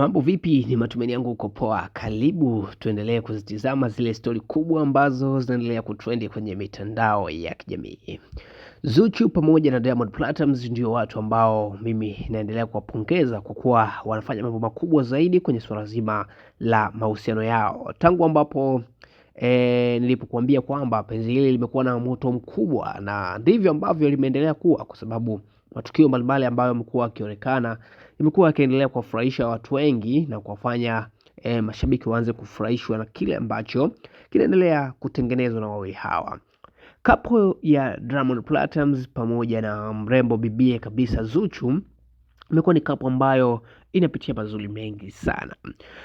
Mambo vipi? Ni matumaini yangu uko poa. Karibu tuendelee kuzitizama zile stori kubwa ambazo zinaendelea kutrendi kwenye mitandao ya kijamii. Zuchu pamoja na Diamond Platnumz ndio watu ambao mimi naendelea kuwapongeza kwa kuwa wanafanya mambo makubwa zaidi kwenye swala zima la mahusiano yao. Tangu ambapo nilipokuambia kwamba penzi hili limekuwa na moto mkubwa, na ndivyo ambavyo limeendelea kuwa, kwa sababu matukio mbalimbali ambayo yamekuwa yakionekana imekuwa yakiendelea kuwafurahisha watu wengi na kuwafanya mashabiki waanze kufurahishwa na kile ambacho kinaendelea kutengenezwa na wawili hawa. Couple ya Diamond Platnumz pamoja na mrembo bibie kabisa Zuchu imekuwa ni couple ambayo inapitia mazuri mengi sana.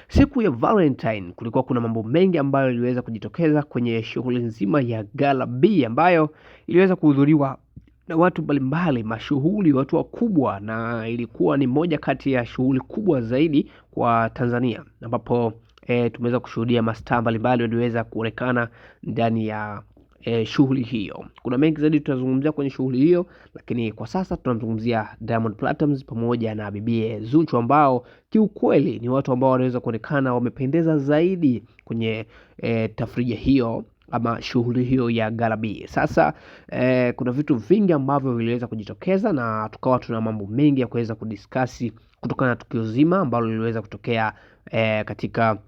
Siku ya Valentine kulikuwa kuna mambo mengi ambayo yaliweza kujitokeza kwenye shughuli nzima ya Gala B ambayo iliweza kuhudhuriwa na watu mbalimbali mashuhuri, watu wakubwa, na ilikuwa ni moja kati ya shughuli kubwa zaidi kwa Tanzania, ambapo tumeweza kushuhudia mastaa mbalimbali waliweza kuonekana ndani ya shughuli hiyo. Kuna mengi zaidi tutazungumzia kwenye shughuli hiyo, lakini kwa sasa tunazungumzia Diamond Platnumz pamoja na bibie Zuchu ambao kiukweli ni watu ambao wanaweza kuonekana wamependeza zaidi kwenye tafrija hiyo ama shughuli hiyo ya Gala B. Sasa kuna vitu vingi ambavyo viliweza kujitokeza na tukawa tuna mambo mengi ya kuweza kudiskasi kutokana na tukio zima ambalo liliweza kutokea katika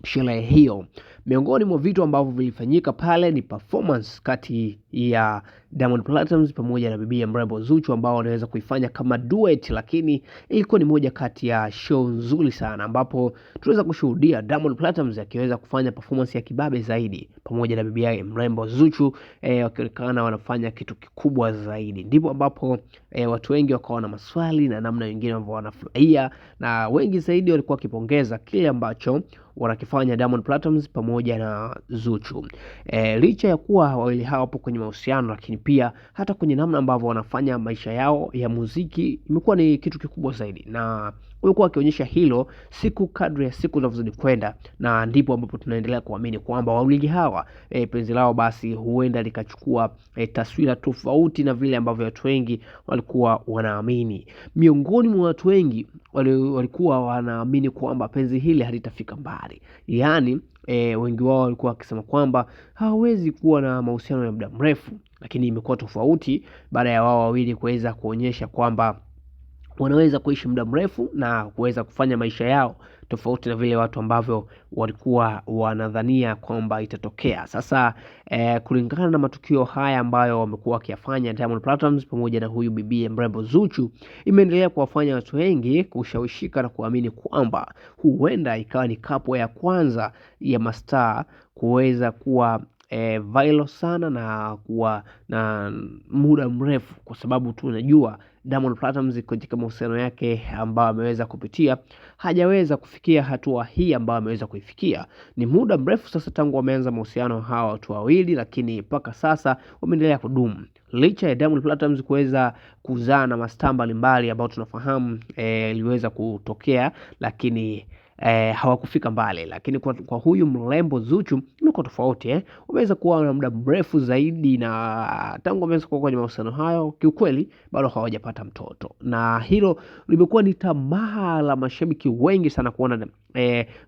sherehe hiyo. Miongoni mwa vitu ambavyo vilifanyika pale ni performance kati ya Diamond Platnumz pamoja na bibi mrembo Zuchu ambao wanaweza kuifanya kama duet, lakini ilikuwa ni moja kati ya show nzuri sana ambapo tunaweza kushuhudia Diamond Platnumz akiweza kufanya performance ya kibabe zaidi pamoja na bibi yake mrembo Zuchu wakionekana wanafanya kitu kikubwa zaidi. Ndipo ambapo watu wengi wakawa na maswali na namna wengine ambao wanafurahia, na wengi zaidi walikuwa wakipongeza kile ambacho wanakifanya Diamond Platnumz pamoja na Zuchu. Licha ya kuwa wawili hao hapo kwenye mahusiano, lakini pia hata kwenye namna ambavyo wanafanya maisha yao ya muziki imekuwa ni kitu kikubwa zaidi, na wamekuwa wakionyesha hilo siku kadri ya siku zinazozidi kwenda, na ndipo ambapo tunaendelea kuamini kwamba wawili hawa penzi lao basi huenda likachukua taswira tofauti na vile ambavyo watu wengi walikuwa wanaamini. Miongoni mwa watu wengi walikuwa wanaamini kwamba penzi hili halitafika mbali, yaani wengi wao walikuwa wakisema kwamba hawezi kuwa na mahusiano ya muda mrefu, lakini imekuwa tofauti baada ya wao wawili kuweza kuonyesha kwamba wanaweza kuishi muda mrefu na kuweza kufanya maisha yao tofauti na vile watu ambavyo walikuwa wanadhania kwamba itatokea. Sasa kulingana na matukio haya ambayo wamekuwa wakiyafanya Diamond Platnumz pamoja na huyu bibi mrembo Zuchu, imeendelea kuwafanya watu wengi kushawishika na kuamini kwamba huenda ikawa ni kapo ya kwanza ya mastaa kuweza kuwa viral sana na kuwa na muda mrefu, kwa sababu tunajua Diamond Platnumz katika mahusiano yake ambayo ameweza kupitia hajaweza kufikia hatua hii ambayo ameweza kuifikia. Ni muda mrefu sasa tangu wameanza mahusiano hawa watu wawili, lakini mpaka sasa wameendelea kudumu. Licha ya Diamond Platnumz kuweza kuzaa na mastaa mbalimbali ambao tunafahamu iliweza kutokea, lakini hawakufika mbali. Lakini kwa huyu mrembo Zuchu imekuwa tofauti. Wameweza kuwa na muda mrefu zaidi, na tangu wameweza kuwa kwenye mahusiano hayo kiukweli bado hawajapata mtoto, na hilo limekuwa ni tamaa la mashabiki wengi sana kuona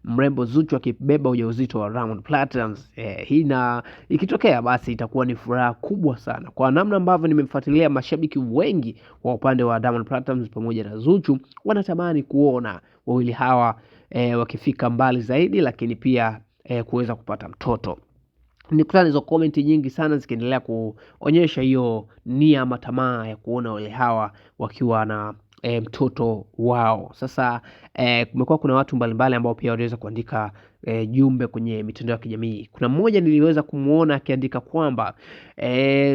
mrembo Zuchu akibeba ujauzito wa Diamond Platnumz. Hii na ikitokea basi itakuwa ni furaha kubwa sana. Kwa namna ambavyo nimemfuatilia, mashabiki wengi wa upande wa Diamond Platnumz pamoja na Zuchu wanatamani kuona wawili hawa wakifika mbali zaidi, lakini pia kuweza kupata mtoto. Nikutana hizo comment nyingi sana zikiendelea kuonyesha hiyo nia ama tamaa ya kuona wale hawa wakiwa na mtoto wao. Sasa kumekuwa kuna watu mbalimbali ambao pia waliweza kuandika jumbe kwenye mitandao ya kijamii. Kuna mmoja niliweza kumuona akiandika kwamba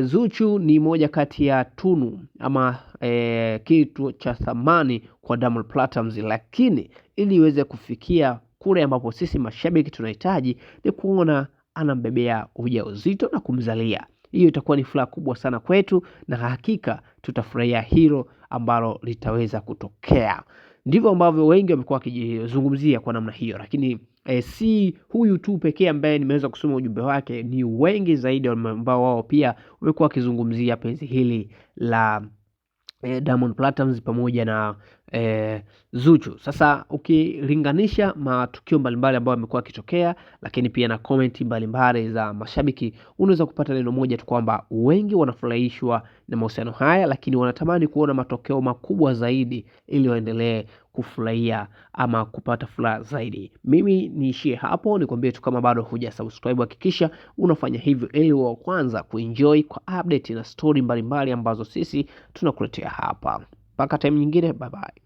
Zuchu ni moja kati ya tunu ama kitu cha thamani kwa Diamond Platnumz, lakini ili iweze kufikia kule ambapo sisi mashabiki tunahitaji ni kuona anambebea ujauzito na kumzalia. Hiyo itakuwa ni furaha kubwa sana kwetu, na hakika tutafurahia hilo ambalo litaweza kutokea. Ndivyo ambavyo wengi wamekuwa wakizungumzia kwa namna hiyo, lakini si huyu tu pekee ambaye nimeweza kusoma ujumbe wake, ni wengi zaidi ambao wao pia wamekuwa wakizungumzia penzi hili la Diamond Platnumz pamoja na Zuchu. Sasa ukilinganisha matukio mbalimbali ambayo yamekuwa yakitokea, lakini pia na comment mbalimbali za mashabiki, unaweza kupata neno moja tu kwamba wengi wanafurahishwa na mahusiano haya, lakini wanatamani kuona matokeo makubwa zaidi ili waendelee kufurahia ama kupata furaha zaidi. Mimi niishie hapo, nikwambie tu kama bado hujasubscribe hakikisha unafanya hivyo ili wa kwanza kuenjoy kwa update na story mbalimbali ambazo sisi tunakuletea hapa. Mpaka time nyingine, bye bye.